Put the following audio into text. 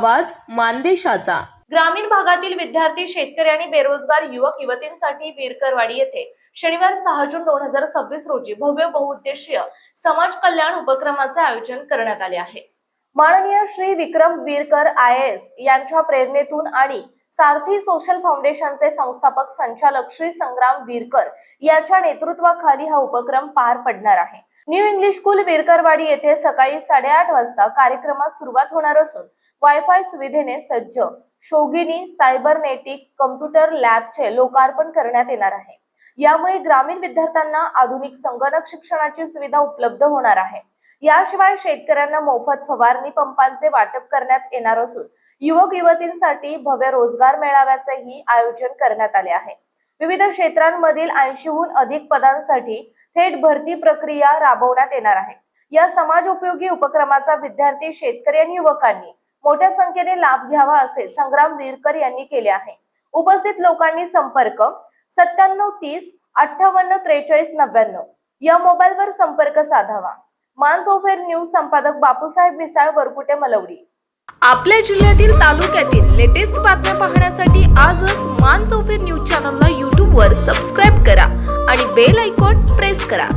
आवाज मानदेशाचा। ग्रामीण भागातील विद्यार्थी, शेतकरी आणि बेरोजगार युवक युवतींसाठी विरकरवाडी येथे शनिवार 6 जून 2026 रोजी भव्य बहुउद्देशीय समाज कल्याण उपक्रमाचे आयोजन करण्यात आले आहे। माननीय श्री विक्रम विरकर IAS यांच्या प्रेरणेतून आणि सारथी सोशल फाउंडेशनचे संस्थापक संचालक श्री संग्राम विरकर यांच्या नेतृत्वाखाली हा उपक्रम पार पडणार आहे। न्यू इंग्लिश स्कूल विरकरवाडी येथे सकाळी 8:30 वाजता कार्यक्रमास सुरुवात होणार असून वायफाय सुविधेने सज्ज शोगिनी सायबरनेटिक कम्प्युटर लॅबचे लोकार्पण करण्यात येणार आहे। यामुळे ग्रामीण विद्यार्थ्यांना आधुनिक संगणक शिक्षणाची सुविधा उपलब्ध होणार आहे। याशिवाय शेतकऱ्यांना मोफत फवारणी पंपांचे वाटप करण्यात येणार असून युवक युवतींसाठी भव्य रोजगार मेळाव्याचेही आयोजन करण्यात आले आहे। विविध क्षेत्रांमधील 80हून अधिक पदांसाठी थेट भरती प्रक्रिया राबवण्यात येणार आहे। या समाजोपयोगी उपक्रमाचा विद्यार्थी, शेतकरी आणि युवकांनी मोठ्या संख्येने लाभ घ्यावा असे संग्राम विरकर यांनी केले आहे। उपस्थित लोकांनी संपर्क 9730 58 43 99 या मोबाईलवर संपर्क साधावा। मानसोफेर न्यूज संपादक बापूसाहेब मिसाळ, वरकुटे, मलवडी। आपल्या जिल्ह्यातील तालुक्यातील लेटेस्ट बातम्या पाहण्यासाठी आजच मानसोफेर न्यूज चॅनलला YouTube वर सबस्क्राईब करा आणि बेल आयकॉन प्रेस करा।